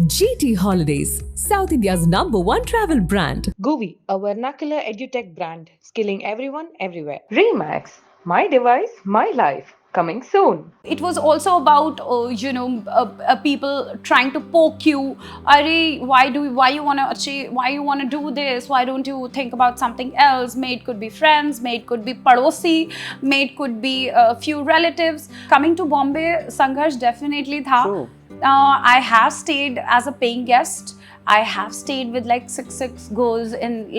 GT Holidays, South India's #1 travel brand. Goovi, a vernacular edutech brand, skilling everyone everywhere. Remax, my device, my life. Coming soon. It was also about people trying to poke you. Why you want to achieve, why you want to do this, why don't you think about something else? May it could be friends, may it could be padosi, may it could be a few relatives. Coming to Bombay, Sangharsh definitely tha. True. I have stayed as a paying guest. I have stayed with like six girls in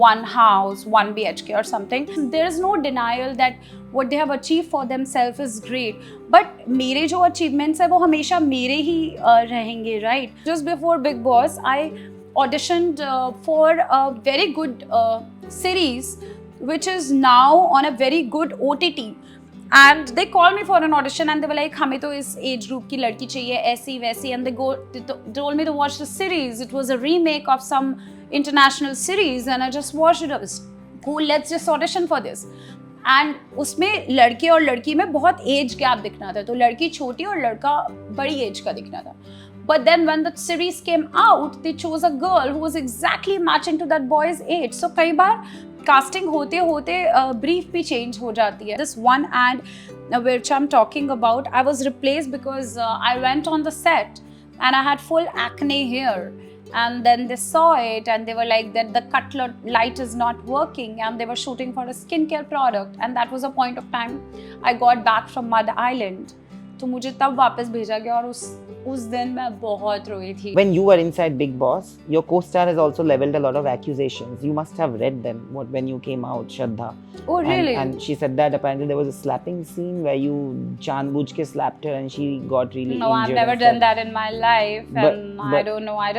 one house, 1 BHK or something. There is no denial that what they have achieved for themselves is great. But मेरे जो achievements है वो हमेशा मेरे ही रहेंगे, right? Just before Bigg Boss, I auditioned for a very good series, which is now on a very good OTT. And they called me for an audition and they were like, हमें तो इस age group की लड़की चाहिए ऐसी वैसी, and they told me to watch the series. It was a remake of some international series and I just watched it. I was cool, let's just audition for this. And उसमें लड़के और लड़की में बहुत age gap दिखना था, तो लड़की छोटी और लड़का बड़ी age का दिखना था. But then when the series came out, they chose a girl who was exactly matching to that boy's age. So कई बार casting होते होते brief भी change हो जाती है. This one ad which I'm talking about, I was replaced because I went on the set and I had full acne hair. And then they saw it and they were like that the cut light is not working, and they were shooting for a skincare product, and that was a point of time I got back from Mud Island. तो मुझे तब वापस भेजा गया और उस दिन मैं बहुत रोई थी. When you were inside Bigg Boss, your co-star has also leveled a lot of accusations. You must have read them when you came out, Shraddha. Oh, really? And she said that apparently there was a slapping scene where you janbujh ke slapped her and she got really No, injured. I've never done that in my life. And but- I don't know. I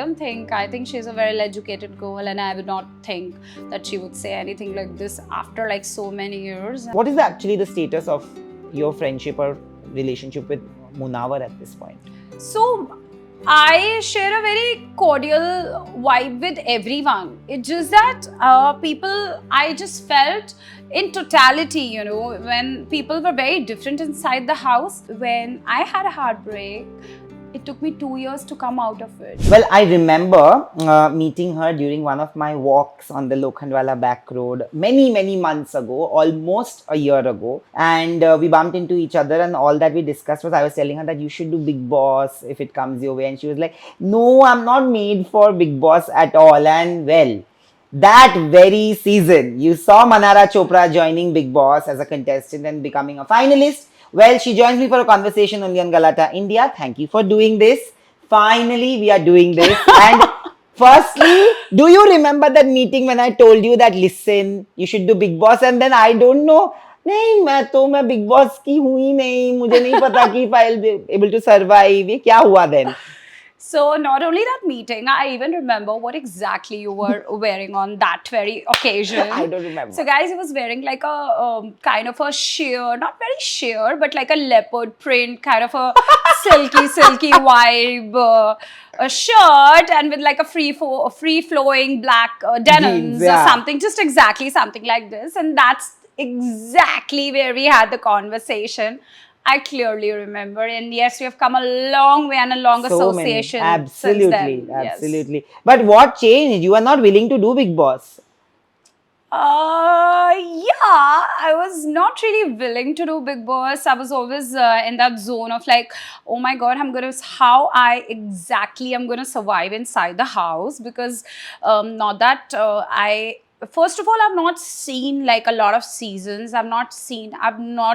think she's a very educated girl, and I would not think that she would say anything like this after like so many years. What is actually the status of your friendship or relationship with Munawar at this point? So, I share a very cordial vibe with everyone. It's just that I just felt in totality, when people were very different inside the house. When I had a heartbreak, it took me 2 years to come out of it. Well, I remember meeting her during one of my walks on the Lokhandwala back road many months ago, almost a year ago. And we bumped into each other, and all that we discussed was I was telling her that you should do Bigg Boss if it comes your way. And she was like, no, I'm not made for Bigg Boss at all. And well, that very season, you saw Manara Chopra joining Bigg Boss as a contestant and becoming a finalist. Well, she joins me for a conversation only on Galata India. Thank you for doing this. Finally, we are doing this. And firstly, do you remember that meeting when I told you that, listen, you should do Bigg Boss? And then I don't know. नहीं मैं Bigg Boss की हूँ ही नहीं, मुझे नहीं पता कि if I'll be able to survive. ये क्या हुआ then? So not only that meeting, I even remember what exactly you were wearing on that very occasion. I don't remember. So guys, he was wearing like a kind of a sheer, not very sheer, but like a leopard print, kind of a silky vibe, a shirt, and with like a free flowing black denims Jeans, yeah. or something, just exactly something like this. And that's exactly where we had the conversation. I clearly remember, and yes, we have come a long way and a long association. Absolutely, since then. absolutely. Yes. But what changed? You are not willing to do Bigg Boss. Yeah, I was not really willing to do Bigg Boss. I was always in that zone of like, oh my God, I'm gonna survive inside the house, because not that first of all, I've not seen like a lot of seasons. I've not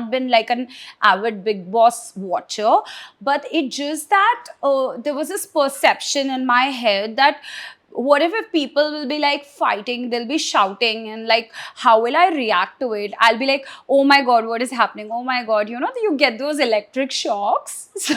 been like an avid Bigg Boss watcher, but it just that there was this perception in my head that what if people will be like fighting, they'll be shouting, and like how will I react to it? I'll be like, oh my God, what is happening? Oh my God, you get those electric shocks. So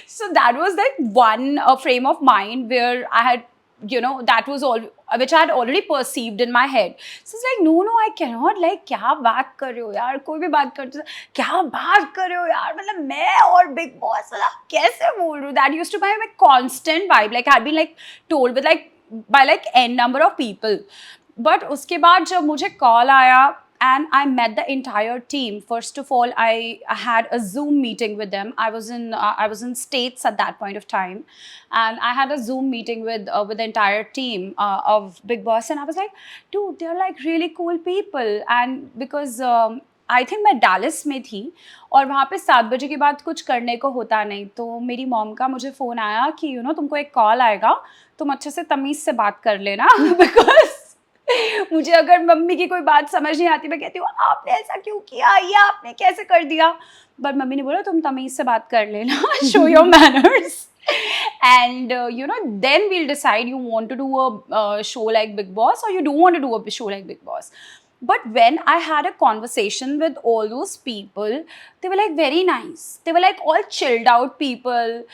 so that was like one frame of mind where I had, that was all which I had already perceived in my head. So it's like, no, I cannot, like, क्या बात कर रहे हो यार, कोई भी बात करते हो, क्या बात कर रहे हो यार, मतलब मैं और Bigg Boss वाला कैसे बोल रही हूँ? That used to be my constant vibe. Like, I had been like told with like by like n number of people. But उसके बाद जब मुझे call आया, and I met the entire team. First of all, I had a Zoom meeting with them. I was in States at that point of time, and I had a Zoom meeting with the entire team of Big Boss, and I was like, dude, they're like really cool people. And because I think मैं Dallas में थी और वहाँ पे 7 बजे के बाद कुछ करने को होता नहीं, तो मेरी मॉम का मुझे फ़ोन आया कि तुमको एक कॉल आएगा, तुम अच्छे से तमीज़ से बात कर लेना बिकॉज मुझे अगर मम्मी की कोई बात समझ नहीं आती, मैं कहती हूँ आपने ऐसा क्यों किया, ये आपने कैसे कर दिया, बट मम्मी ने बोला तुम तमीज़ से बात कर लेना, show your manners. And then we'll decide you want to do a show like Big Boss or you don't want to do a show like Big Boss. But when I had a conversation with all those people, they were like very nice. They were like all chilled out people,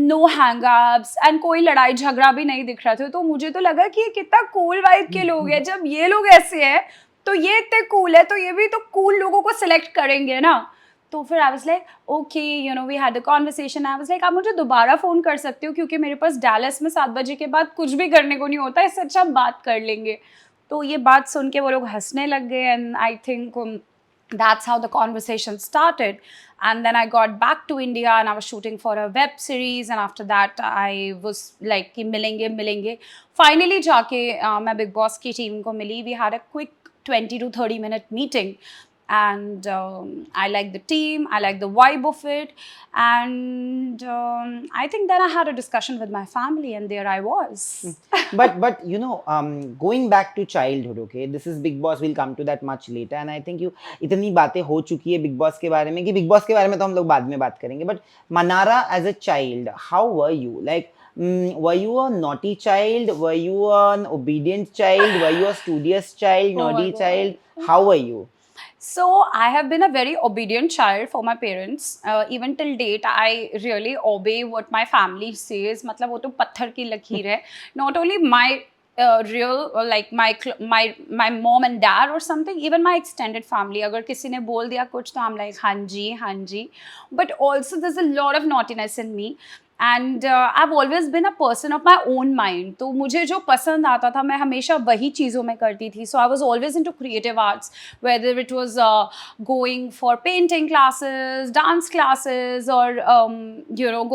no hang-ups, and कोई लड़ाई झगड़ा भी नहीं दिख रहा था. तो मुझे तो लगा कि ये कितना cool vibe के लोग हैं. जब ये लोग ऐसे हैं, तो ये इतने cool है, तो ये भी तो cool लोगों को select करेंगे ना. तो फिर I was like, okay, we had the conversation. I was like, आप मुझे दोबारा फ़ोन कर सकते हो क्योंकि मेरे पास डैलस में 7 बजे के बाद कुछ भी करने को नहीं होता, इससे अच्छा हम बात कर लेंगे. तो ये बात सुन के वो लोग हंसने लग गए, and I think that's how the conversation started. And then I got back to India and I was shooting for a web series, and after that I was like कि मिलेंगे. Finally जाके मैं Big Boss की team को मिली. We had a quick 20 to 30 minute meeting. And I like the team, I like the vibe of it, and I think then I had a discussion with my family, and there I was. but going back to childhood, okay, this is Big Boss, we'll come to that much later, and I think इतनी बातें हो चुकी है Big Boss के बारे में कि Big Boss के बारे में तो हम लोग बाद में बात करेंगे. But Manara, as a child, how were you? Like, were you a naughty child? Were you an obedient child? Were you a studious child, naughty child? How were you? So I have been a very obedient child for my parents. Even till date, I really obey what my family says. मतलब वो तो पत्थर की लकीर है. Not only my real, like my mom and dad or something, even my extended family. अगर किसी ने बोल दिया कुछ तो I'm like हाँ जी. But also there's a lot of naughtiness in me. And I've always been a person of my own mind. तो मुझे जो पसंद आता था मैं हमेशा वही चीज़ों में करती थी. So I was always into creative arts, whether it was going for painting classes, dance classes, or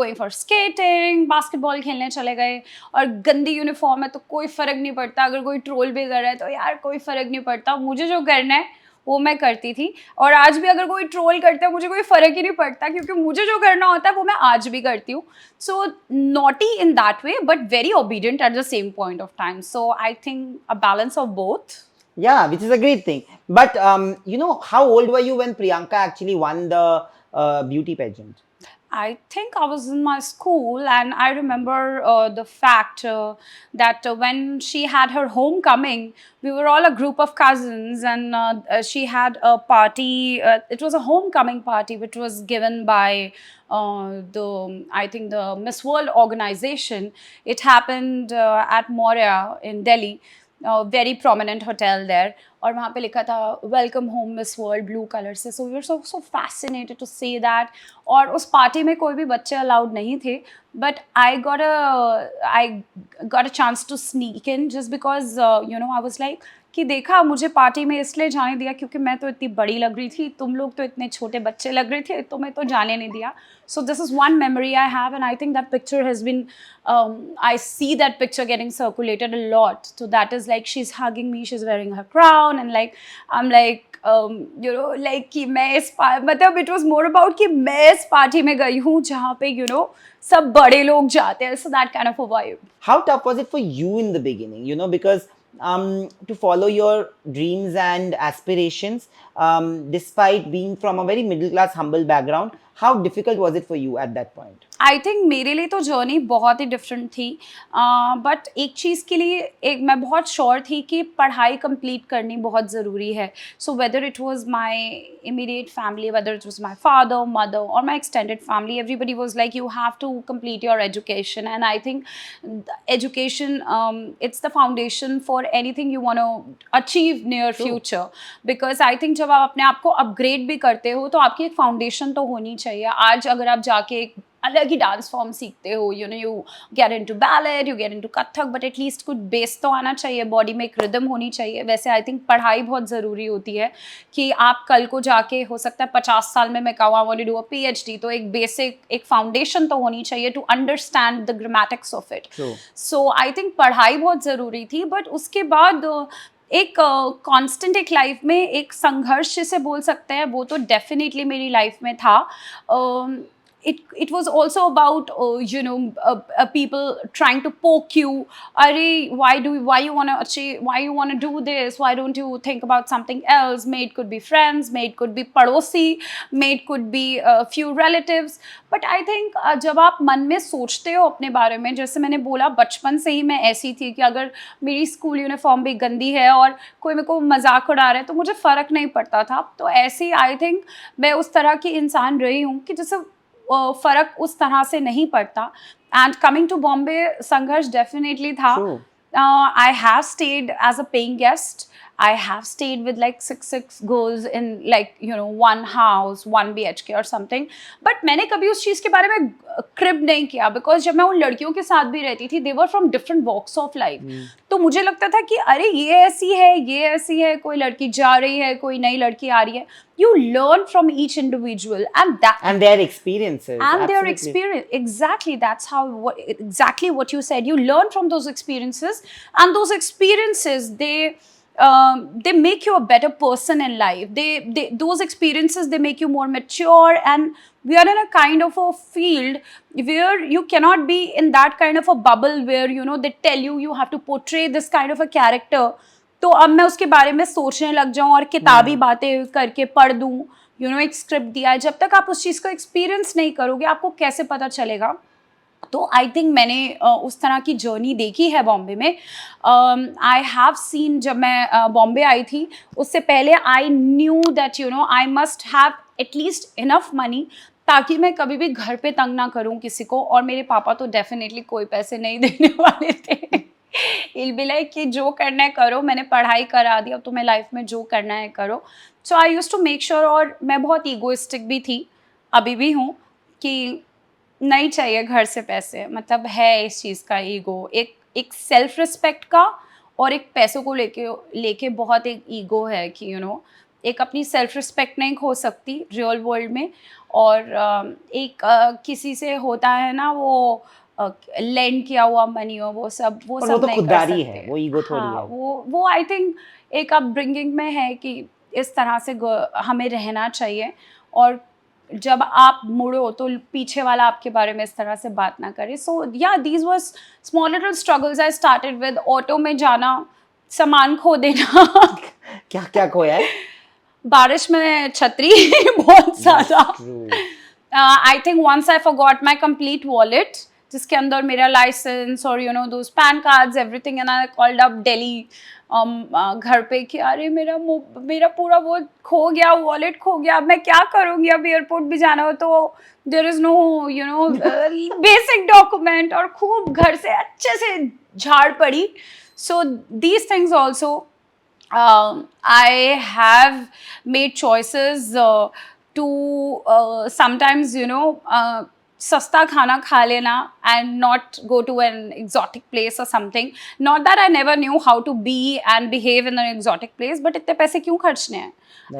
going for skating, basketball खेलने चले गए. और गंदी यूनिफॉर्म है तो कोई फ़र्क नहीं पड़ता, अगर कोई ट्रोल भी कर रहा है तो यार कोई फ़र्क नहीं पड़ता, मुझे जो करना है वो मैं करती थी. और आज भी अगर कोई ट्रोल करता है मुझे कोई फ़र्क ही नहीं पड़ता क्योंकि मुझे जो करना होता है वो मैं आज भी करती हूँ. सो naughty in that way but very obedient eight the same point of time. So I think a balance of both. Yeah, which is a great thing. But how old were you when Priyanka actually won the beauty pageant? I think I was in my school, and I remember the fact that when she had her homecoming, we were all a group of cousins, and she had a party. It was a homecoming party, which was given by I think the Miss World organization. It happened at Moria in Delhi. Very prominent hotel there, और वहाँ पे लिखा था welcome home Miss World blue colour से. So we were so fascinated to see that. और उस party में कोई भी बच्चे अलाउड नहीं थे, but I got a chance to sneak in just because I was like कि देखा मुझे पार्टी में इसलिए जाने दिया क्योंकि मैं तो इतनी बड़ी लग रही थी, तुम लोग तो इतने छोटे बच्चे लग रहे थे, तो मैं तो जाने नहीं दिया. So this is one memory I have, and I think that picture has been I see that picture getting circulated a lot. So that is like she's hugging me, she's wearing her crown, and like I'm like like कि मैं इस मतलब it was more about कि मैं इस party में गई हूँ जहाँ पे सब बड़े लोग जाते हैं. So that kind of a vibe. How tough was it for you in the beginning? Because to follow your dreams and aspirations, despite being from a very middle class, humble background, how difficult was it for you at that point? I think मेरे लिए तो journey बहुत ही different थी, but एक चीज़ के लिए मैं बहुत श्योर थी कि पढ़ाई कंप्लीट करनी बहुत ज़रूरी है. So whether it was my immediate family, whether it was my father, mother और my extended family, everybody was like you have to complete your education. And I think education it's the foundation for anything you want to achieve near future. Because I think जब आप अपने आप को upgrade भी करते हो तो आपकी एक फाउंडेशन तो होनी चाहिए. आज अगर आप जाके अलग ही डांस फॉर्म सीखते हो, you know, you get into ballot, you get into Kathak, but at least कुछ बेस तो आना चाहिए, बॉडी में एक रिदम होनी चाहिए। वैसे आई थिंक पढ़ाई बहुत ज़रूरी होती है कि आप कल को जाके, हो सकता है 50 साल में मैं कहूँ I want to do a PhD, तो एक बेसिक, एक फाउंडेशन तो होनी चाहिए to understand the grammatics of it. So I think पढ़ाई बहुत ज़रूरी थी, बट उसके बाद एक कांस्टेंट एक लाइफ में एक संघर्ष जिसे बोल सकते हैं, वो तो डेफिनेटली मेरी लाइफ में था। It was also about people trying to poke you. Arey, why you want to achieve, why you want to do this, why don't you think about something else? May it could be friends, may it could be padosi, may it could be a few relatives. But I think जब आप मन में सोचते हो अपने बारे में, जैसे मैंने बोला बचपन से ही मैं ऐसी थी कि अगर मेरी स्कूल यूनिफॉर्म भी गंदी है और कोई मेरे को मजाक उड़ा रहा है तो मुझे फ़र्क नहीं पड़ता था। तो ऐसे ही आई थिंक मैं उस तरह की इंसान रही हूँ कि जैसे फ़र्क उस तरह से नहीं पड़ता। एंड कमिंग टू बॉम्बे, संघर्ष डेफिनेटली था। I have stayed as a paying guest. I have stayed with like six girls in like, you know, one house, 1 BHK or something. But मैंने कभी उस चीज़ के बारे में क्रिब नहीं किया, बिकॉज जब मैं उन लड़कियों के साथ भी रहती थी, they were from different walks of life. तो मुझे लगता था कि अरे ये ऐसी है, ये ऐसी है, कोई लड़की जा रही है, कोई नई लड़की आ रही है. You learn from each individual and their experiences. And their experience. Exactly. That's how, exactly what you said. You learn from those experiences, and those experiences, they make you a better person in life. Those experiences, they make you more mature, and we are in a kind of a field where you cannot be in that kind of a bubble where, you know, they tell you have to portray this kind of a character. तो अब मैं उसके बारे में सोचने लग जाऊँ और किताबी बातें करके पढ़ दूँ, यू नो, एक स्क्रिप्ट दिया है, जब तक आप उस चीज़ को एक्सपीरियंस नहीं करोगे आपको कैसे पता चलेगा. तो आई थिंक मैंने उस तरह की जर्नी देखी है बॉम्बे में. आई हैव सीन, जब मैं बॉम्बे आई थी उससे पहले I knew that, you know, I must have at least enough money ताकि मैं कभी भी घर पे तंग ना करूं किसी को. और मेरे पापा तो डेफिनेटली कोई पैसे नहीं देने वाले थे. He'll be like कि जो करना है करो, मैंने पढ़ाई करा दी, अब तुम्हें लाइफ में जो करना है करो. So I used to make sure, और मैं बहुत ईगोइस्टिक भी थी, अभी भी हूँ, कि नहीं चाहिए घर से पैसे. मतलब है इस चीज़ का ईगो, एक सेल्फ रिस्पेक्ट का, और एक पैसों को लेके बहुत एक ईगो है कि, यू नो, एक अपनी सेल्फ रिस्पेक्ट नहीं खो सकती रियल वर्ल्ड में. और एक किसी से होता है ना वो लेंड किया हुआ मनी हो, वो सब तो नहीं कर सकते है, वो ईगो थोड़ी है. वो आई थिंक एक अपब्रिंगिंग में है कि इस तरह से हमें रहना चाहिए, और जब आप मुड़ो तो पीछे वाला आपके बारे में इस तरह से बात ना करे. सो या, these was small little struggles I started with. Auto में जाना, सामान खो देना. क्या क्या खोया है? बारिश में छतरी बहुत ज़्यादा. I think once I forgot my complete wallet, जिसके अंदर मेरा लाइसेंस और, you know, those PAN cards, everything, and I called up Delhi घर पे कि अरे मेरा पूरा वो खो गया, वॉलेट खो गया, अब मैं क्या करूँगी, अब एयरपोर्ट भी जाना हो तो there is no, you know, basic document, और खूब घर से अच्छे से झाड़ पड़ी. So these things also I have made choices to sometimes, you know, सस्ता खाना खा लेना and not go to an exotic place or something. Not that I never knew how to be and behave in an exotic place, but इतने पैसे क्यों खर्चने हैं?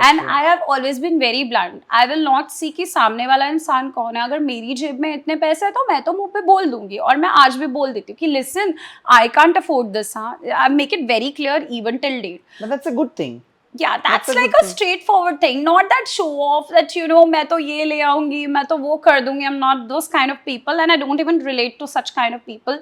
And I have always been very blunt. I will not see कि सामने वाला इंसान कौन है. अगर मेरी जेब में इतने पैसे हैं तो मैं तो मुंह पे बोल दूंगी, और मैं आज भी बोल देती हूँ कि listen, I can't afford this. I make it very clear even till date. But that's a good thing. Yeah, that's like a straightforward thing, not that show off that, you know, मैं तो ये ले आऊँगी, मैं तो वो कर दूँगी. I'm not those kind of people, and I don't even relate to such kind of people.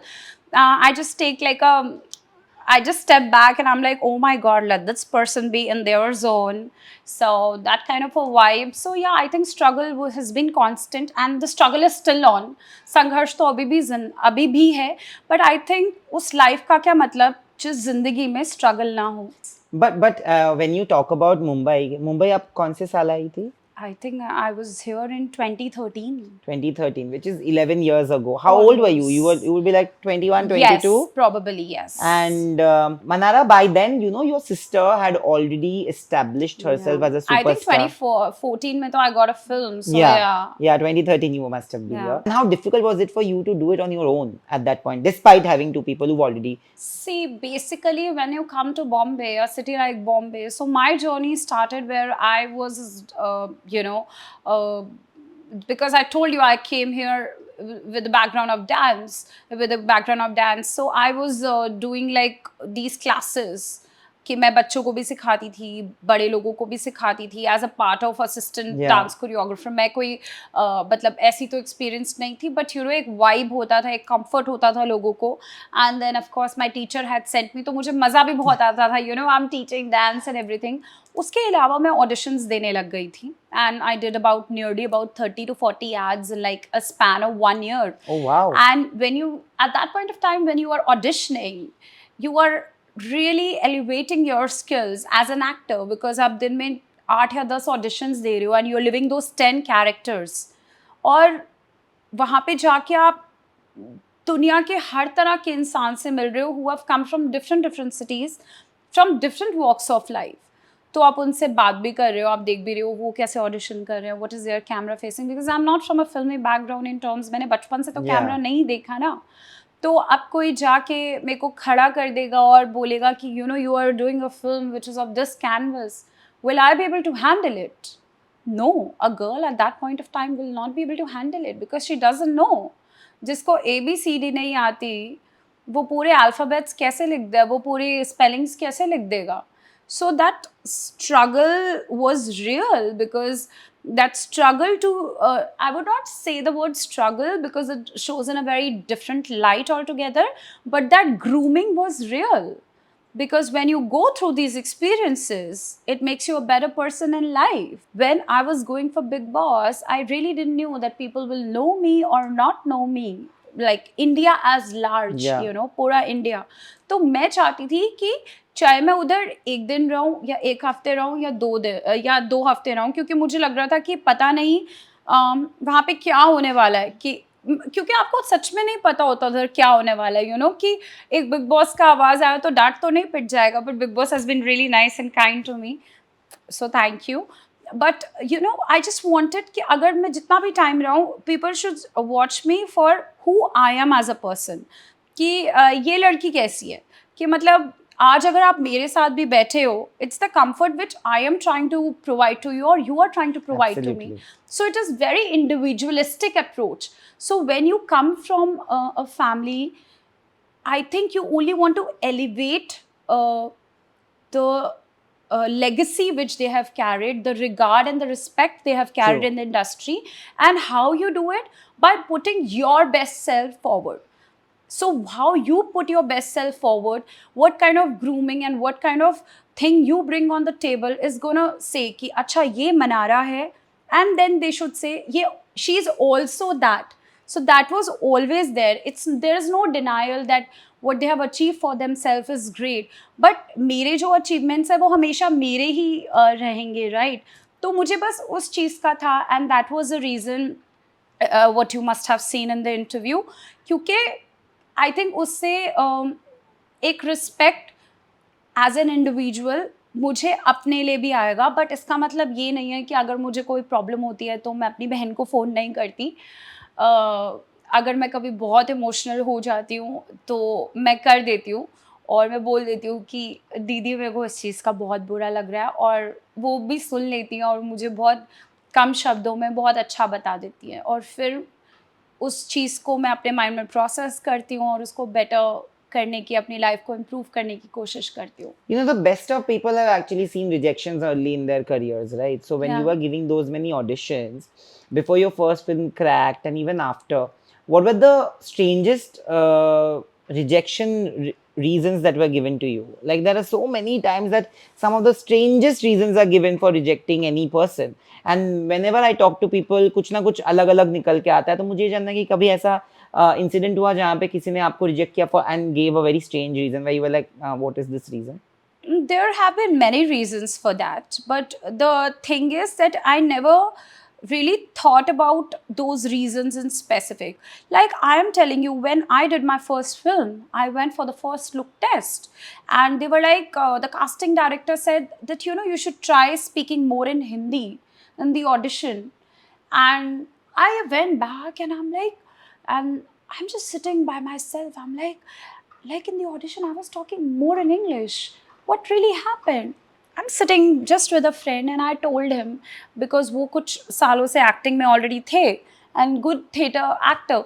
I just take like I just step back and I'm like, oh my God, let this person be in their zone. So that kind of a vibe. So yeah, I think struggle has been constant, and the struggle is still on. संघर्ष तो अभी भी है, but I think उस life का क्या मतलब जिस जिंदगी में struggle ना हो. But when you talk about Mumbai आप कौन से साल आई थी? I think I was here in 2013. 2013, which is 11 years ago. How Almost. old were you? You would be like 21, 22? Yes, probably yes. And Manara, by then, you know, your sister had already established herself as a I think superstar. 2014 mein to I got a film. So Yeah, 2013 you must have been Yeah. here. And how difficult was it for you to do it on your own at that point, despite having two people who've already... See, basically, when you come to Bombay, a city like Bombay, so my journey started where I was, because I told you I came here with the background of dance, So I was doing like these classes. कि मैं बच्चों को भी सिखाती थी, बड़े लोगों को भी सिखाती थी as a part of assistant dance choreographer. मैं कोई मतलब ऐसी तो एक्सपीरियंस नहीं थी, बट यू नो एक वाइब होता था, एक कंफर्ट होता था लोगों को. And then of course my teacher had sent me, तो मुझे मज़ा भी बहुत आता था, you know I am teaching dance and everything. उसके अलावा मैं ऑडिशंस देने लग गई थी and I did nearly about 30 to 40 ads in like a span of 1 year. Oh wow. And when you at that point of time when you are auditioning, you are really elevating your skills as an actor, because आप दिन में 8 या 10 auditions दे रहे हो and you are living those 10 characters. और वहाँ पे जाके आप दुनिया के हर तरह के इंसान से मिल रहे हो who have come from different cities, from different walks of life. तो आप उनसे बात भी कर रहे हो, आप देख भी रहे हो वो कैसे ऑडिशन कर रहे हो, what is there camera facing, because I am not from a filmy background in terms, मैंने बचपन से तो कैमरा नहीं देखा ना. तो अब कोई जाके मेरे को खड़ा कर देगा और बोलेगा कि you know you are doing a film which is of this canvas, will I be able to handle it? No, a girl at that point of time will not be able to handle it because she doesn't know. जिसको ABCD नहीं आती वो पूरे alphabets कैसे लिख दे, वो पूरी spellings कैसे लिख देगा. So that struggle was real, because that struggle to, I would not say the word struggle because it shows in a very different light altogether, but that grooming was real. Because when you go through these experiences, it makes you a better person in life. When I was going for Bigg Boss, I really didn't know that people will know me or not know me. Like India as large, you know, पूरा India. तो मैं चाहती थी कि चाहे मैं उधर एक दिन रहूँ या एक हफ्ते रहूँ या 2 हफ्ते रहूँ, क्योंकि मुझे लग रहा था कि पता नहीं वहाँ पे क्या होने वाला है, कि क्योंकि आपको सच में नहीं पता होता उधर क्या होने वाला है, यू नो, कि एक बिग बॉस का आवाज़ आया तो डांट तो नहीं पिट जाएगा. But Bigg Boss has been really nice and kind to me, so thank you. But you know I just wanted कि अगर मैं जितना भी टाइम रहूँ, people should watch me for who I am as a person, कि ये लड़की कैसी है. कि मतलब आज अगर आप मेरे साथ भी बैठे हो, it's the comfort which I am trying to provide to you और you are trying to provide to me. So it is very individualistic approach. So when you come from a family, I think you only want to elevate the legacy which they have carried, the regard and the respect they have carried in the industry. And how you do it? By putting your best self forward. So how you put your best self forward, what kind of grooming and what kind of thing you bring on the table is gonna say कि अच्छा ये Manara है, and then they should say yeah, she is also that. So that was always there. There is no denial that what they have achieved for themselves is great, but मेरे जो achievements है वो हमेशा मेरे ही रहेंगे, right? तो मुझे बस उस चीज़ का था, and that was the reason what you must have seen in the interview, क्योंकि आई थिंक उससे एक रिस्पेक्ट एज एन इंडिविजुअल मुझे अपने लिए भी आएगा. बट इसका मतलब ये नहीं है कि अगर मुझे कोई प्रॉब्लम होती है तो मैं अपनी बहन को फ़ोन नहीं करती. अगर मैं कभी बहुत इमोशनल हो जाती हूँ तो मैं कर देती हूँ और मैं बोल देती हूँ कि दीदी मेरे को इस चीज़ का बहुत बुरा लग रहा है, और वो भी सुन लेती हैं और मुझे बहुत कम शब्दों में बहुत अच्छा बता देती हैं, और फिर उस चीज़ को मैं अपने माइंड में प्रोसेस करती हूँ और उसको बेटर करने की, अपनी लाइफ को इम्प्रूव करने की कोशिश करती हूँ. You know, the best of people have actually seen rejections early in their careers, right? So when you were giving those many auditions, before your first film cracked and even after, what were the strangest rejection reasons that were given to you? Like there are so many times that some of the strangest reasons are given for rejecting any person. And whenever I talk to people, कुछ ना कुछ अलग अलग निकल के आता है. तो मुझे ये जानना है कि कभी ऐसा इंसिडेंट हुआ जहाँ पे किसी ने आपको रिजेक्ट किया for and gave a very strange reason where you were like, what is this reason? there have been many reasons for that, but the thing is that I never really thought about those reasons in specific. Like I am telling you, when I did my first film, I went for the first look test, and they were like, the casting director said that, you know, you should try speaking more in Hindi in the audition. And I went back and and I'm just sitting by myself. I'm like in the audition, I was talking more in English. What really happened? I'm sitting just with a friend and I told him, because वो कुछ सालों से acting में already थे and good theatre actor.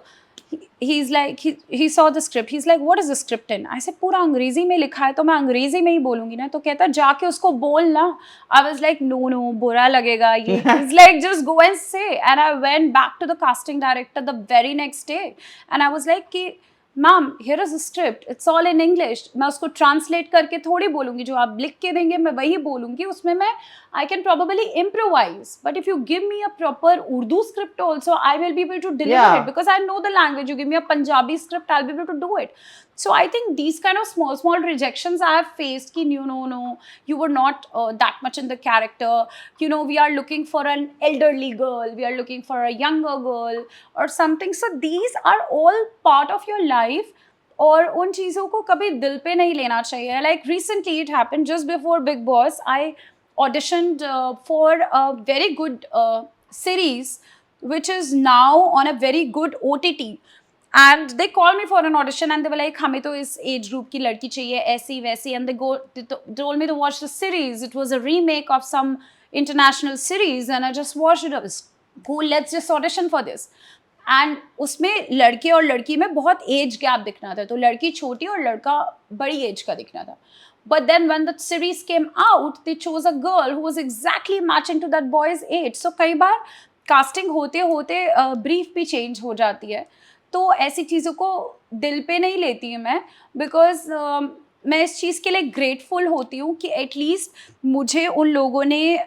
He's like, he saw the script. He's like, what is the script in? I said, पूरा अंग्रेजी में लिखा है तो मैं अंग्रेजी में ही बोलूँगी ना. तो कहता जाके उसको बोल ना. I was like, no, बुरा लगेगा ये. He's like, just go and say. And I went back to the casting director the very next day. And I was like, कि ma'am here is a script, it's all in English. मैं उसको translate करके थोड़ी बोलूँगी, जो आप लिख के देंगे मैं वही बोलूँगी. उसमें मैं I can probably improvise, but if you give me a proper Urdu script also, I will be able to deliver it because I know the language. You give me a Punjabi script, I will be able to do it. So I think these kind of small rejections I have faced, ki no, you were not that much in the character. You know, we are looking for an elderly girl, we are looking for a younger girl or something. So these are all part of your life. और उन चीज़ों को कभी दिल पे नहीं लेना चाहिए. Like recently it happened just before Big Boss. I auditioned for a very good series which is now on a very good OTT. And they called me for an audition and they were like, हमें तो इस age group की लड़की चाहिए ऐसी वैसी. And they told me to watch the series. It was a remake of some international series and I just watched it. I was cool, let's just audition for this. And उसमें लड़के और लड़की में बहुत age gap दिखना था. तो लड़की छोटी और लड़का बड़ी age का दिखना था. But then when the series came out, they chose a girl who was exactly matching to that boy's age. So कई बार casting होते होते brief भी change हो जाती है. तो ऐसी चीज़ों को दिल पे नहीं लेती हूँ मैं, बिकॉज मैं इस चीज़ के लिए ग्रेटफुल होती हूँ कि एटलीस्ट मुझे उन लोगों ने,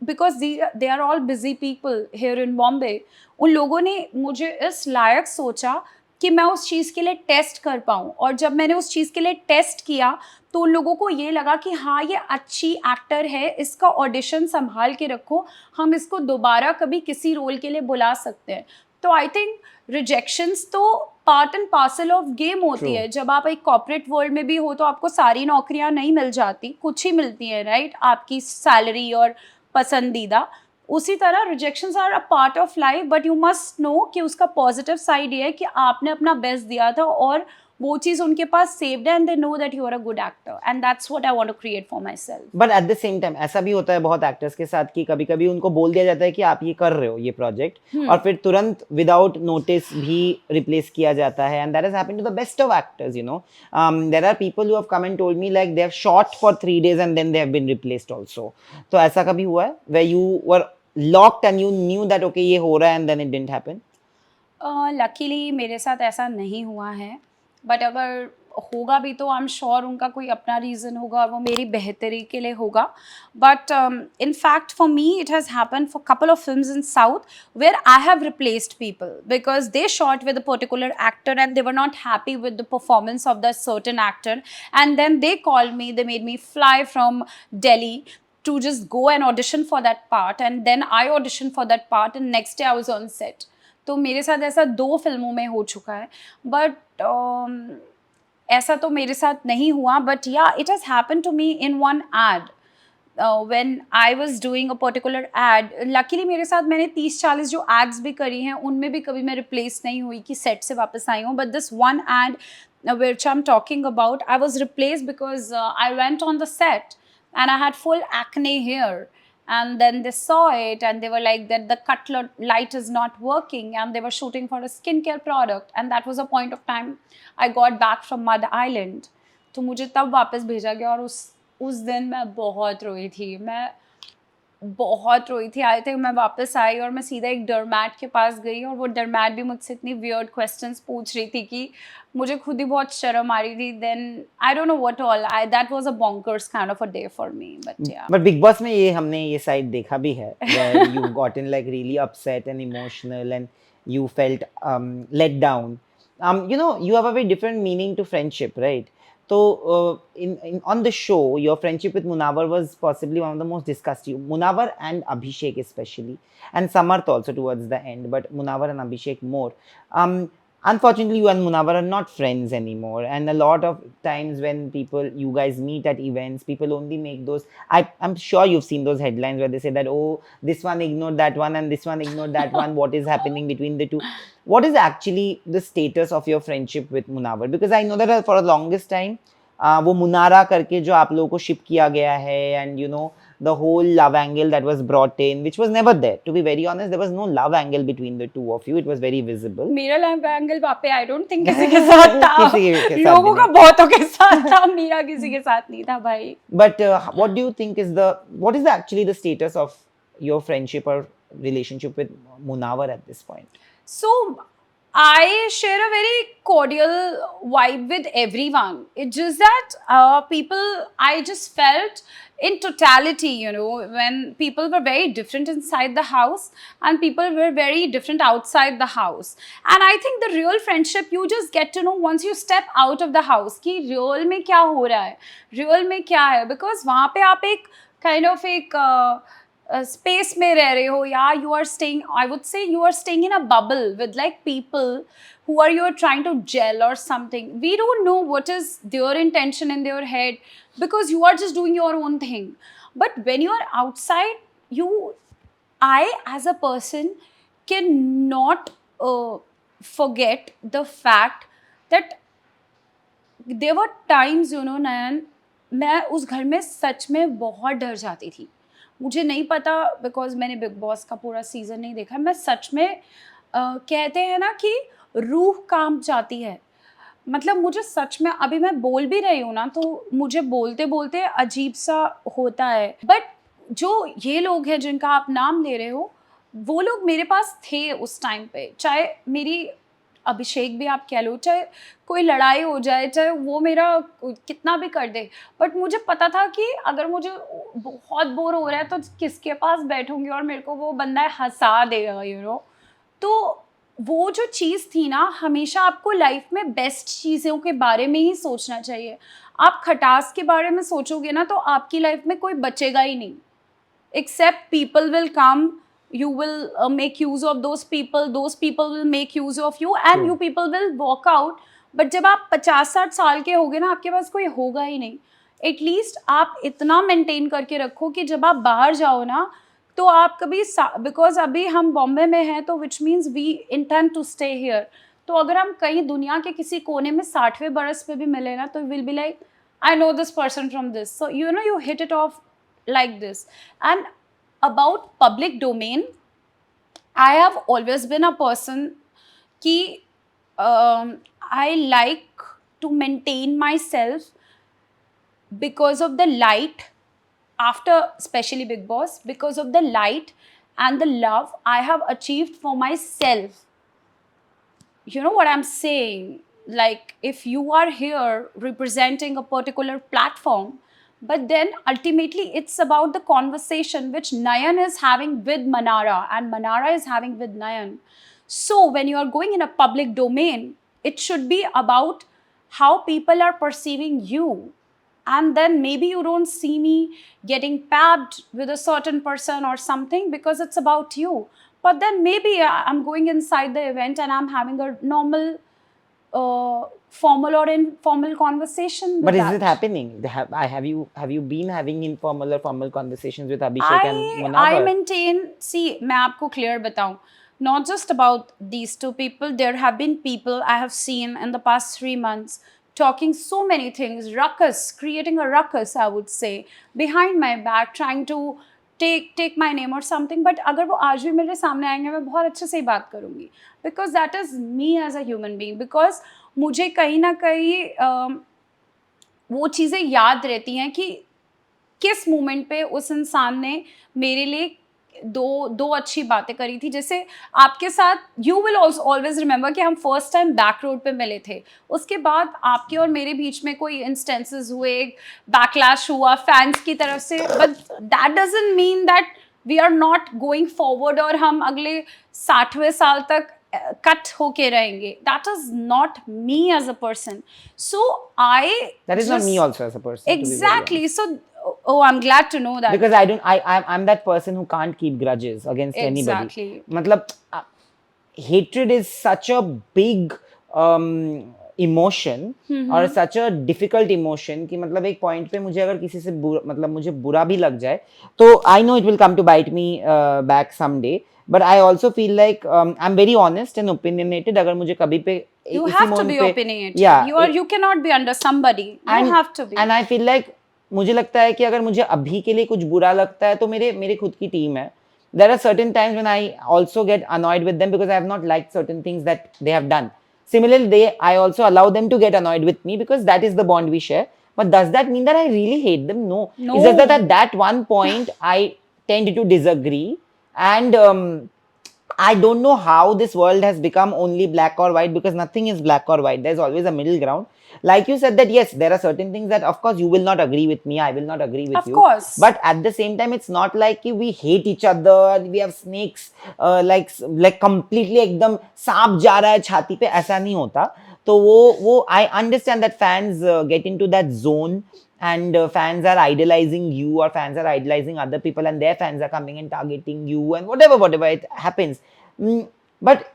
because they are all busy people here in Bombay, उन लोगों ने मुझे इस लायक सोचा कि मैं उस चीज़ के लिए टेस्ट कर पाऊँ. और जब मैंने उस चीज़ के लिए टेस्ट किया तो उन लोगों को ये लगा कि हाँ ये अच्छी एक्टर है, इसका ऑडिशन संभाल के रखो, हम इसको दोबारा कभी किसी रोल के लिए बुला सकते हैं. तो आई थिंक रिजेक्शंस तो part and parcel of game होती है. जब आप एक कॉर्पोरेट वर्ल्ड में भी हो तो आपको सारी नौकरियां नहीं मिल जाती, कुछ ही मिलती हैं, राइट, आपकी सैलरी और पसंदीदा. उसी तरह rejections are a part of life, but you must know कि उसका पॉजिटिव साइड ये है कि आपने अपना बेस्ट दिया था और वो चीज़ उनके पास सेव्ड है, and they know that you are a good actor, and that's what I want to create for myself. But at the same time ऐसा भी होता है बहुत एक्टर्स के साथ कि कभी कभी उनको बोल दिया जाता है कि आप ये कर रहे हो ये प्रोजेक्ट, और फिर तुरंत विदाउट नोटिस भी रिप्लेस किया जाता है. And that has happened to the best of actors, you know. There are people who have come and told me like they have shot for 3 days and then they have been replaced also. तो ऐसा कभी हुआ है where you were locked and you knew that okay ये हो रहा है and then it didn't happen? Luckily मेरे साथ ऐसा नहीं हुआ है, बट अगर होगा भी तो आई एम श्योर उनका कोई अपना रीज़न होगा और वो मेरी बेहतरी के लिए होगा. But in fact for me it has happen for couple of films in south where I have replaced people because they shot with a particular actor and they were not happy with the performance of that certain actor, and then they called me, they made me fly from Delhi to just go and audition for that part, and then I auditioned for that part and next day I was on set. तो मेरे साथ ऐसा 2 फिल्मों में हो चुका है, but ऐसा तो मेरे साथ नहीं हुआ. But yeah it has happen to me in one ad when I was doing a particular ad. Luckily मेरे साथ मैंने 30-40 जो ads भी करी हैं उनमें भी कभी मैं replace नहीं हुई कि set से वापस आई हूँ. But this one ad which I'm talking about, I was replaced because I went on the set and I had full acne here, and then they saw it and they were like that the cut light is not working, and they were shooting for a skincare product, and that was a point of time I got back from Mud Island. तो मुझे तब वापस भेजा गया और उस दिन मैं बहुत रोई थी, आई थिंक मैं वापस आई और मैं सीधा एक डरमैट के पास गई और वो डरमैट भी मुझसे इतनी वियर्ड क्वेश्चंस पूछ रही थी कि मुझे खुद ही बहुत शर्म आ रही थी. Then I don't know what all, that was a bonkers kind of a day for me. But Bigg Boss में ये हमने ये साइड देखा भी है where you got in like really upset and emotional and you felt let down. You know, you have a very different meaning to friendship, right? So, in on the show, your friendship with Munawar was possibly one of the most discussed. Munawar and Abhishek especially, and Samarth also towards the end, but Munawar and Abhishek more. Unfortunately, you and Munawar are not friends anymore, and a lot of times when you guys meet at events, people only make those. I'm sure you've seen those headlines where they say that, oh, this one ignored that one and this one ignored that one. What is happening between the two? What is actually the status of your friendship with Munawar? Because I know that for the longest time, वो मुनारा करके जो आप लोगों को ship किया गया है, and you know the whole love angle that was brought in, which was never there. To be very honest, there was no love angle between the two of you. It was very visible. मेरा love angle वहाँ पे आई don't think किसी के साथ था, किसी के साथ लोगों भी का नहीं। बहुतों के साथ था, मेरा किसी के साथ नहीं था भाई. But what do you think is actually the status of your friendship or relationship with Munawar at this point? So I share a very cordial vibe with everyone. It's just that I just felt in totality, you know, when people were very different inside the house and people were very different outside the house. And I think the real friendship you just get to know once you step out of the house कि real में क्या हो रहा है, real में क्या है, because वहाँ पे आप एक kind of एक space में रह रहे हो, या you are staying, I would say you are staying in a bubble with like people who are you are trying to gel or something. We don't know what is their intention in their head because you are just doing your own thing. But when you are outside, I as a person cannot forget the fact that there were times, you know, Nayan, मैं उस घर में सच में बहुत डर जाती थी. मुझे नहीं पता बिकॉज मैंने बिग बॉस का पूरा सीज़न नहीं देखा. मैं सच में कहते हैं ना कि रूह कांप जाती है. मतलब मुझे सच में, अभी मैं बोल भी रही हूँ ना, तो मुझे बोलते बोलते अजीब सा होता है. बट जो ये लोग हैं जिनका आप नाम ले रहे हो, वो लोग मेरे पास थे उस टाइम पे. चाहे मेरी अभिषेक भी आप कह लो, चाहे कोई लड़ाई हो जाए, चाहे वो मेरा कितना भी कर दे, बट मुझे पता था कि अगर मुझे बहुत बोर हो रहा है तो किसके पास बैठूंगी और मेरे को वो बंदा हंसा देगा, यू नो. तो वो जो चीज़ थी ना, हमेशा आपको लाइफ में बेस्ट चीज़ों के बारे में ही सोचना चाहिए. आप खटास के बारे में सोचोगे ना तो आपकी लाइफ में कोई बचेगा ही नहीं. Except people will come, you will make use of those people will make use of you, and you people will walk out. But जब आप 50-60 साल के होगे ना, आपके पास कोई होगा ही नहीं. एटलीस्ट आप इतना मेंटेन करके रखो कि जब आप बाहर जाओ ना, तो आप कभी, बिकॉज अभी हम बॉम्बे में हैं, तो which means we intend to stay here. तो अगर हम कहीं दुनिया के किसी कोने में 60वें बरस पे भी मिले ना, तो will be like, I know this person from this, so you know, you hit it of like this. And about public domain, I have always been a person ki I like to maintain myself because of the light after, especially Big Boss, because of the light and the love I have achieved for myself. You know what I'm saying? Like, if you are here representing a particular platform, but then ultimately it's about the conversation which Nayan is having with Manara and Manara is having with Nayan. So when you are going in a public domain, it should be about how people are perceiving you. And then maybe you don't see me getting pabbed with a certain person or something because it's about you. But then maybe I'm going inside the event and I'm having a normal formal or informal conversation with But is that. it happening? Have you been having informal or formal conversations with Abhishek and Munawar? I maintain, see, मैं आपको clear बताऊं, not just about these two people, there have been people I have seen in the past 3 months talking so many things, creating a ruckus, I would say, behind my back, trying to take my name or something. But अगर वो आज भी मेरे सामने आएंगे, मैं बहुत अच्छे से ही बात करूँगी, because that is me as a human being. Because मुझे कहीं ना कहीं वो चीज़ें याद रहती हैं कि किस मोमेंट पे उस इंसान ने मेरे लिए दो अच्छी बातें करी थी. जैसे आपके साथ, यू विल ऑलवेज रिमेंबर कि हम फर्स्ट टाइम बैक रोड पे मिले थे. उसके बाद आपके और मेरे बीच में कोई इंस्टेंसेस हुए, बैकलैश हुआ फैंस की तरफ से, but that doesn't mean that we are not going forward और हम अगले 60वें साल तक cut होके रहेंगे. That is not me as a person. So I That is not me just- also as a person. to be very Exactly. honest. So I'm glad to know that. Because I don't, I'm that person who can't keep grudges against anybody. Exactly. मतलब hatred is such a big emotion और such a difficult emotion कि मतलब एक point पे मुझे अगर किसी से मतलब मुझे बुरा भी लग जाए तो I know it will come to bite me back someday. But I also feel like I'm very honest and opinionated. अगर मुझे कभी पे You इसी have to मोड़ be पे- opinionated. Yeah, You cannot be under somebody. You have to be. And I feel like मुझे लगता है कि अगर मुझे अभी के लिए कुछ बुरा लगता है तो मेरे खुद की टीम है. There are certain times when I also get annoyed with them because I have not liked certain things that they have done. Similarly, I also allow them to get annoyed with me because that is the bond we share. But does that mean that I really hate them? No. No. It's just that at that one point I tend to disagree, and I don't know how this world has become only black or white, because nothing is black or white. There's always a middle ground. Like you said that yes, there are certain things that of course you will not agree with me, I will not agree with Of you. course. But at the same time, it's not like we hate each other, we have snakes, like completely एकदम सांप जा रहा है छाती पे, ऐसा नहीं होता. तो वो I understand that fans get into that zone, and fans are idolizing you, or fans are idolizing other people, and their fans are coming and targeting you, and whatever it happens. But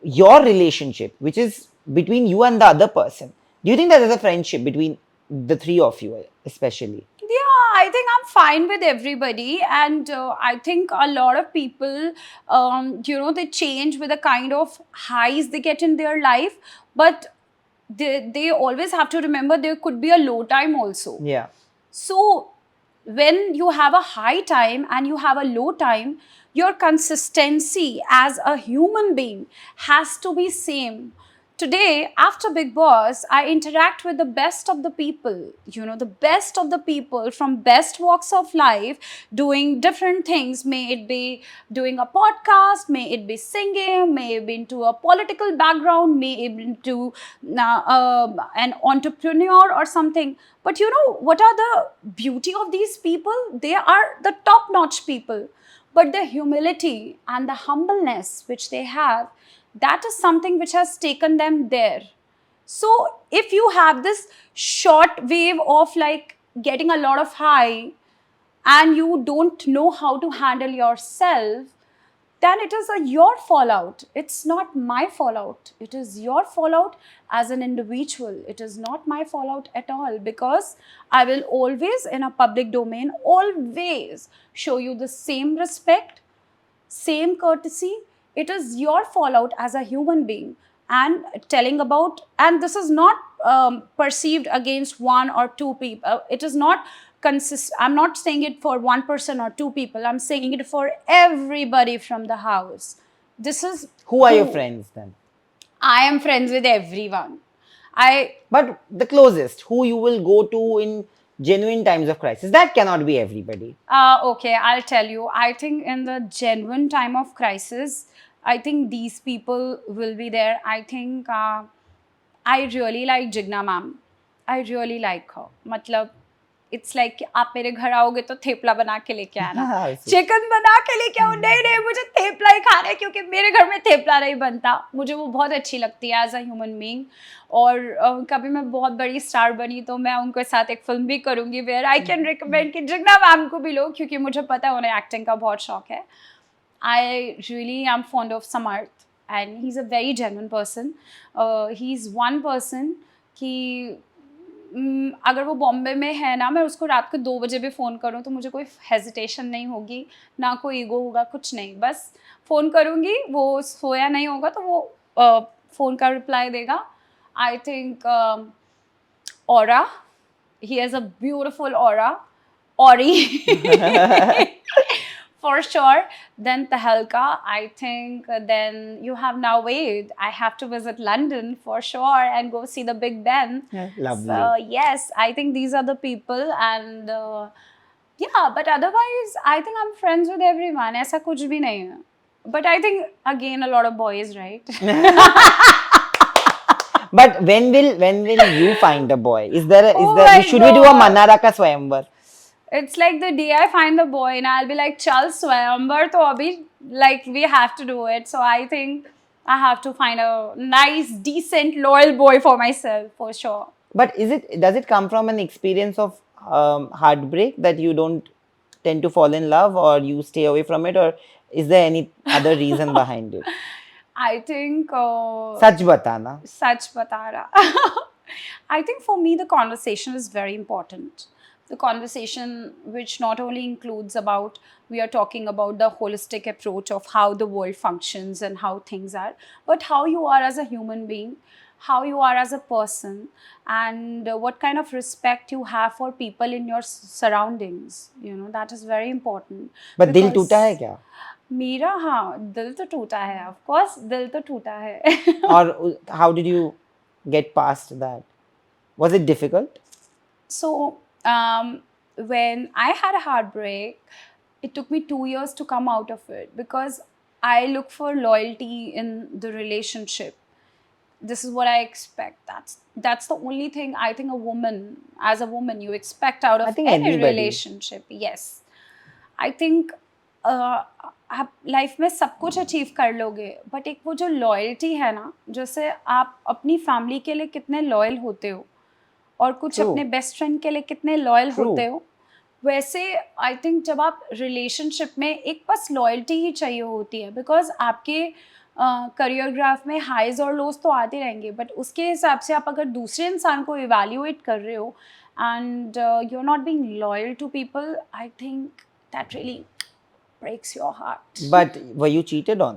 your relationship, which is between you and the other person, do you think that there's a friendship between the three of you especially? Yeah, I think I'm fine with everybody, and I think a lot of people, they change with the kind of highs they get in their life, but they always have to remember there could be a low time also. Yeah. So when you have a high time and you have a low time, your consistency as a human being has to be same. Today, after Big Boss, I interact with the best of the people, the best of the people from best walks of life, doing different things. May it be doing a podcast, may it be singing, may it be into a political background, may it be into an entrepreneur or something. But what are the beauty of these people? They are the top-notch people. But the humility and the humbleness which they have, that is something which has taken them there. So if you have this short wave of like getting a lot of high and you don't know how to handle yourself, then it is your fallout. It's not my fallout. It is your fallout as an individual. It is not my fallout at all, because I will always, in a public domain, always show you the same respect, same courtesy. It is your fallout as a human being, and telling about, and this is not perceived against one or two people. It is not I'm not saying it for one person or two people. I'm saying it for everybody from the house. This is Who are your friends then? I am friends with everyone. But the closest, who you will go to in genuine times of crisis, that cannot be everybody. Okay, I'll tell you. I think in the genuine time of crisis, I think these people will be there. I think I really like Jigna ma'am. I really like her. Matlab, it's like आप मेरे घर आओगे तो थेपला बना के लेके आना, chicken बना के लेके आओ. नहीं मुझे थेपला ही खाना है, क्योंकि मेरे घर में थेपला नहीं बनता. मुझे वो बहुत अच्छी लगती है एज अ ह्यूमन बीइंग. और कभी मैं बहुत बड़ी स्टार बनी तो मैं उनके साथ एक फिल्म भी करूँगी वेयर आई कैन रिकमेंड कि जिग्ना मैम को भी लो, क्योंकि मुझे पता है उन्हें एक्टिंग का बहुत शौक है. I really am fond of Samarth, and he's a very genuine person. He's one person कि अगर वो बॉम्बे में है ना, मैं उसको रात को 2 बजे भी फ़ोन करूँ तो मुझे कोई हेजिटेशन नहीं होगी, ना कोई ईगो होगा, कुछ नहीं. बस फ़ोन करूँगी, वो सोया नहीं होगा तो वो फ़ोन का रिप्लाई देगा. I think Aura, he has a beautiful aura. Ori. For sure. Then Tahalka, I think. Then you have Nawed. I have to visit London for sure and go see the Big Ben. Lovely. So yes, I think these are the people, and yeah, but otherwise I think I'm friends with everyone. ऐसा कुछ भी नहीं है. But I think again a lot of boys, right? But when will you find a boy? Oh my Should we do a God. Manara ka Swayamvar? It's like the day I find the boy and I'll be like, chal Swayamvar to abhi, like we have to do it. So I think I have to find a nice, decent, loyal boy for myself, for sure. But does it come from an experience of heartbreak that you don't tend to fall in love, or you stay away from it, or is there any other reason behind it? I think. Sach batana. Sach bata raha. I think for me, the conversation is very important. The conversation, which not only includes about, we are talking about the holistic approach of how the world functions and how things are, but how you are as a human being, how you are as a person, and what kind of respect you have for people in your surroundings. That is very important. But dil Because toota hai kya? मेरा हाँ दिल तो टूटा है, of course दिल तो टूटा है. Or how did you get past that? Was it difficult? So, when I had a heartbreak, it took me 2 years to come out of it because I look for loyalty in the relationship. This is what I expect. That's the only thing I think as a woman, you expect out I of think any anybody. relationship. Yes. I think आप life में सब कुछ achieve कर लोगे, but एक वो जो loyalty है ना, जैसे आप अपनी फैमिली के लिए कितने लॉयल होते हो और कुछ True. अपने बेस्ट फ्रेंड के लिए कितने लॉयल True. होते हो, वैसे आई थिंक जब आप रिलेशनशिप में एक बस लॉयल्टी ही चाहिए होती है. बिकॉज आपके करियर ग्राफ में हाइज और लोज तो आते रहेंगे, बट उसके हिसाब से आप अगर दूसरे इंसान को इवेल्युएट कर रहे हो and you are not being loyal to people, I think that really breaks your heart. But were you cheated on?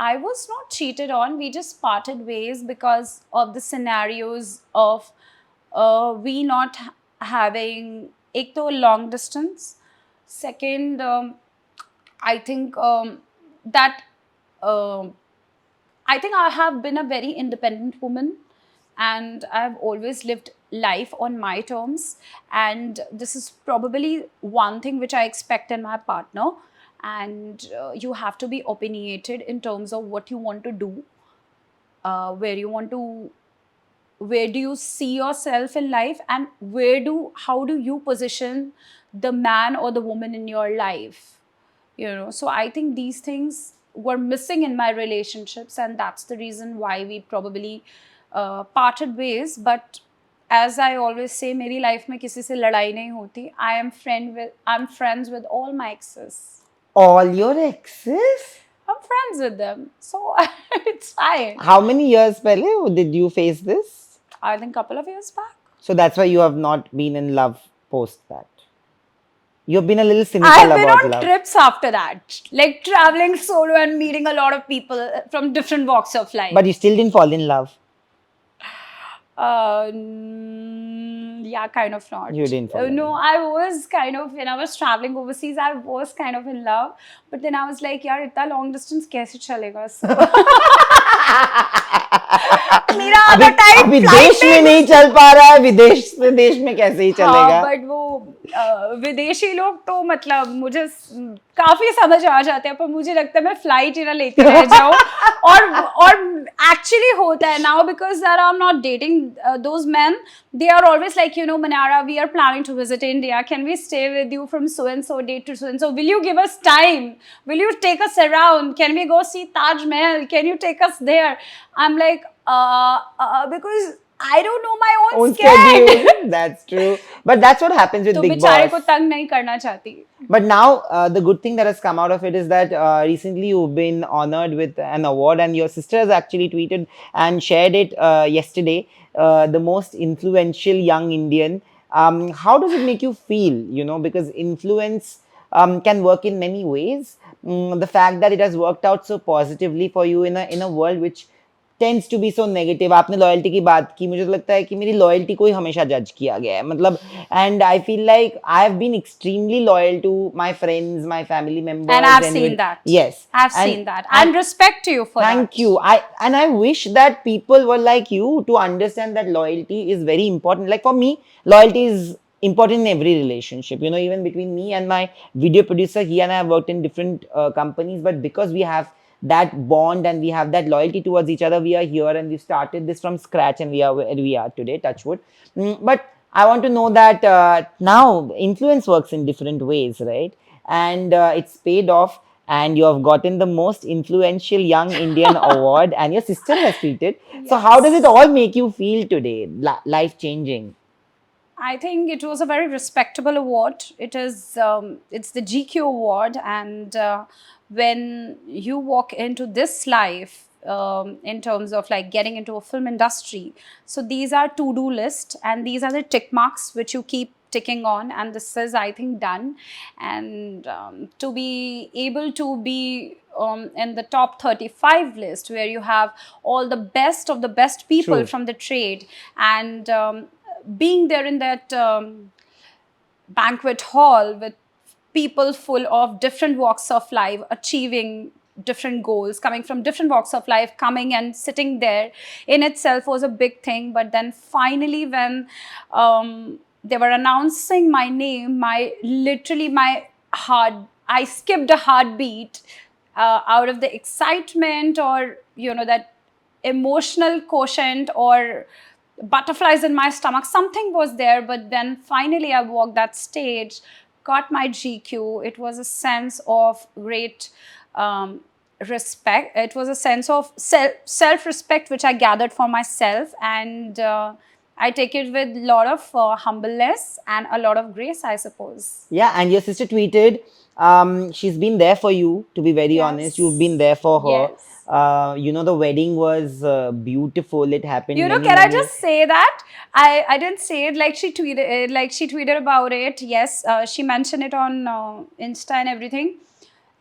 I was not cheated on. We just parted ways because of the scenarios of we not having एक तो long distance. Second, I think that I think I have been a very independent woman and I've always lived life on my terms, and this is probably one thing which I expect in my partner. And you have to be opinionated in terms of what you want to do, where do you see yourself in life, and how do you position the man or the woman in your life. So I think these things were missing in my relationships, and that's the reason why we probably parted ways. But as I always say, मेरी life में किसी से लड़ाई नहीं होती. I'm friends with all my exes. All your exes? I'm friends with them, so it's fine. How many years pehle did you face this? I think couple of years back. So that's why you have not been in love post that. You've been a little cynical I've been about on love. trips after that, like traveling solo and meeting a lot of people from different walks of life. But you still didn't fall in love. Yeah, kind of not. You didn't fall in No, love. I was kind of, when I was traveling overseas, I was kind of in love. But then I was like, yaar, itna long distance kaise chalega? मेरा आधा time अभी देश में नहीं चल पा रहा है, विदेश से देश में कैसे ही चलेगा? बट वो विदेशी लोग तो मतलब मुझे काफी समझ आ जाते हैं, पर मुझे लगता है मैं फ्लाइट ही ना लेती रह जाऊं. और एक्चुअली होता है now, because that I am not dating those man. They are always like, Manara, we are planning to visit India. Can we stay with you from so-and-so date to so-and-so? Will you give us time? Will you take us around? Can we go see Taj Mahal? Can you take us there? I'm like, because I don't know my own schedule. That's true. But that's what happens with तो Big बेचारे को Boss. तंग नहीं करना चाहती. But now, the good thing that has come out of it is that recently you've been honored with an award, and your sister has actually tweeted and shared it yesterday. The most influential young Indian. How does it make you feel? Because influence can work in many ways. The fact that it has worked out so positively for you in a world which tends to be so negative. आपने loyalty की बात की, मुझे तो लगता है कि मेरी लॉयल्टी को ही हमेशा जज किया गया है, मतलब, and I feel like I have been extremely loyal to my friends, my family members, And I've seen that. Yes, I've seen that, and respect to you for that. Thank you. I wish that people were like you to understand that loyalty is very important. Like for me, loyalty is important in every relationship. Even between me and my video producer, he and I have worked in different companies, but because we have that bond and we have that loyalty towards each other, we are here and we started this from scratch, and we are where we are today, touch wood. But I want to know that now influence works in different ways, right? And it's paid off. and you have gotten the most influential young Indian award, and your sister has treated. So, how does it Yes. all make you feel today? Life changing. I think it was a very respectable award. It's the GQ award, and when you walk into this life, in terms of like getting into a film industry, so these are to-do list, and these are the tick marks which you keep ticking on, and this is, I think, done. And to be able to be in the top 35 list, where you have all the best of the best people True. from the trade, and being there in that banquet hall with people full of different walks of life, achieving different goals, coming from different walks of life, coming and sitting there in itself was a big thing. But then finally, when they were announcing my name, my heart, I skipped a heartbeat out of the excitement, or that emotional quotient, or butterflies in my stomach, something was there. But then finally I walked that stage, got my GQ. It was a sense of great respect. It was a sense of self-respect which I gathered for myself, and I take it with a lot of humbleness and a lot of grace, I suppose. Yeah, and your sister tweeted, she's been there for you, to be very honest. You've been there for her. Yes. The wedding was beautiful. It happened many, Can I many. just say that I didn't say it, like she tweeted about it. Yes, she mentioned it on Insta and everything.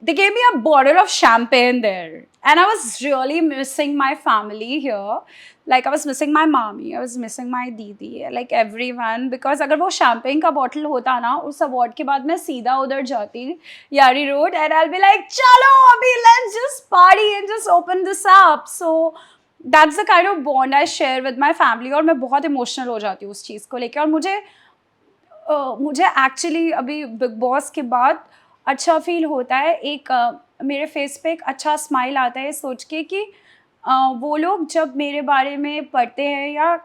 They gave me a bottle of champagne there, and I was really missing my family here. Like, I was missing my mommy, I was missing my didi, like everyone, because अगर वो champagne का bottle होता ना, उस award के बाद मैं सीधा उधर जाती, Yari Road, and I'll be like, चलो अभी, let's just party and just open this up. So that's the kind of bond I share with my family, और मैं बहुत emotional हो जाती हूँ उस चीज़ को लेके। और मुझे एक्चुअली अभी बिग बॉस के बाद अच्छा फील होता है, एक मेरे फेस पे एक अच्छा स्माइल आता है सोच के कि वो लोग जब मेरे बारे में पढ़ते हैं या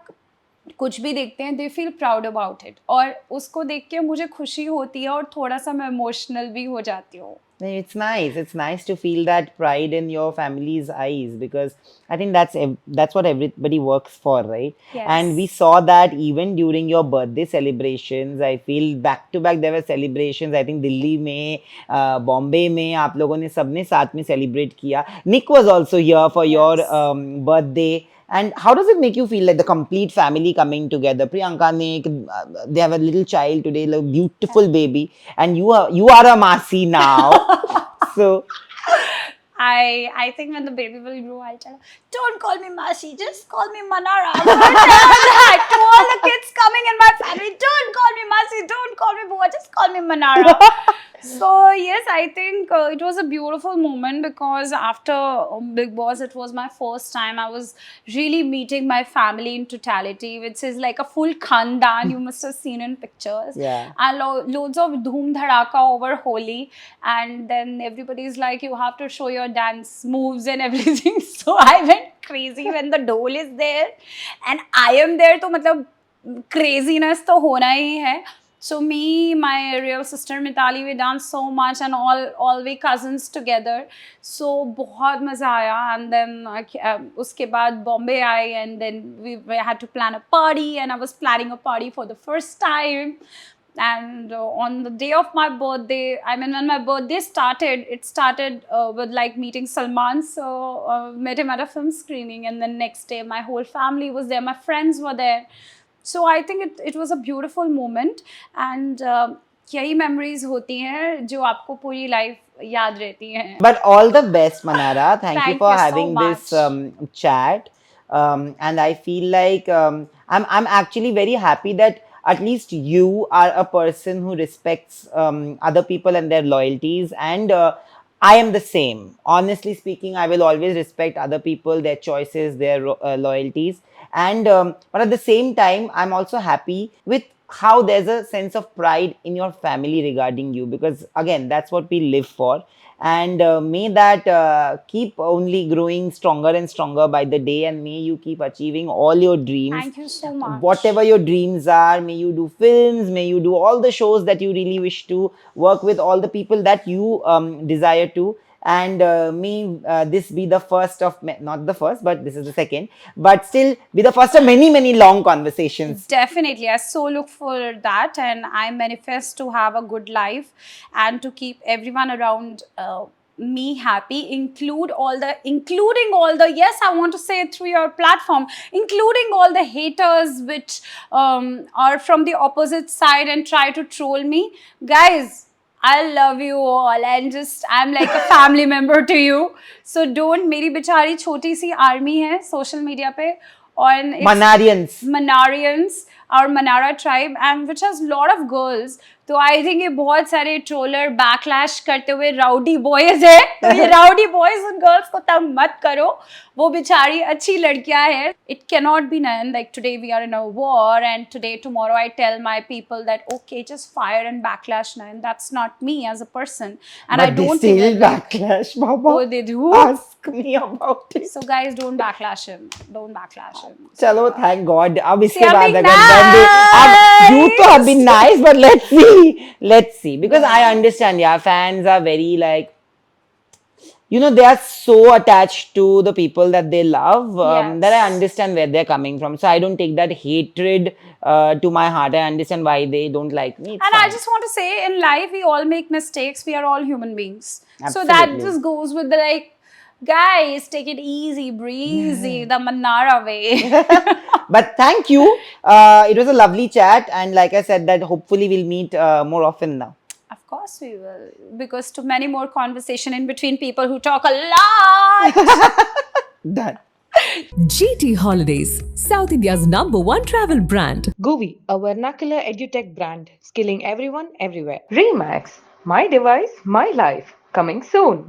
कुछ भी देखते हैं, they feel proud about it, और उसको देख के मुझे खुशी होती है और थोड़ा सा मैं इमोशनल भी हो जाती हूँ। It's nice. It's nice to feel that pride in your family's eyes, because I think that's what everybody works for, right? Yes. And we saw that even during your birthday celebrations. I feel back to back there were celebrations. I think Delhi में, Bombay में आप लोगों ने सबने साथ में celebrate किया. Nick was also here for your birthday. And how does it make you feel, like the complete family coming together? Priyanka, Nick, they have a little child today, a beautiful baby, and you are a Masi now. So I think when the baby will grow, I'll tell her, don't call me Masi, just call me Manara. I'm gonna tell her that to all the kids coming in my family. Don't call me Masi, don't call me Bua, just call me Manara. So yes, I think it was a beautiful moment, because after Big Boss, it was my first time I was really meeting my family in totality, which is like a full khandan you must have seen in pictures. Yeah. And loads of dhoom dharaka over Holi, and then everybody's like, you have to show your dance moves and everything. So I went crazy when the dole is there and I am there, तो मतलब craziness तो होना ही है. So me, my real sister Mitali, we danced so much, and all we cousins together. So बहुत मजा आया. And then उसके बाद Bombay I, and then we had to plan a party, and I was planning a party for the first time. And on the day of my birthday, I mean, when my birthday started, it started with like meeting Salman. So met him at a film screening, and then next day my whole family was there, my friends were there. So I think it was a beautiful moment, and यही memories होती हैं जो आपको पूरी life याद रहती हैं. But all the best, Manara. Thank you Thank for you so having this much. chat. And I feel like I'm actually very happy that at least you are a person who respects other people and their loyalties. And I am the same. Honestly speaking, I will always respect other people, their choices, their loyalties. And but at the same time, I'm also happy with how there's a sense of pride in your family regarding you, because again, that's what we live for. And may that keep only growing stronger and stronger by the day, and may you keep achieving all your dreams. Thank you so much. Whatever your dreams are, may you do films, may you do all the shows that you really wish to, work with all the people that you desire to. and this be the first of not the first, but this is the second, but still be the first of many long conversations. Definitely, I so look for that, and I manifest to have a good life and to keep everyone around me happy, including all the, yes, I want to say it through your platform, including all the haters which are from the opposite side and try to troll me. Guys, I love you all, and just I'm like a family member to you. So don't, मेरी बेचारी छोटी सी army है social media पे, on it's Manarians, our Manara tribe, and which has lot of girls. तो I think ये बहुत सारे troller backlash करते हुए राउडी बॉयज है, तो ये राउडी बॉयज उन गर्ल्स को तंग मत करो, वो बेचारी अच्छी लड़कियां हैं. It can not be none like today we are in a war and today tomorrow I tell my people that okay just fire and backlash ना, and that's not me as a person, and I don't think backlash, Baba. Oh, they do? Ask me about it. So guys, don't backlash him. Don't backlash him. चलो, thank God. अब इसके I'm बाद being अगर अब you तो have been nice, but let's see, because I understand, yeah, fans are very like, they are so attached to the people that they love, that I Yes. understand where they're coming from. So I don't take that hatred to my heart. I understand why they don't like me. It's And I fine. just want to say, in life, we all make mistakes. We are all human beings. So that Absolutely. just goes with the like, guys, take it easy, breezy, the Manara way. But thank you. It was a lovely chat, and like I said, that hopefully we'll meet more often now. Of course we will, because to many more conversation in between people who talk a lot. Done. GT Holidays, South India's #1 travel brand. Govi, a vernacular edutech brand, skilling everyone everywhere. Remax, my device, my life. Coming soon.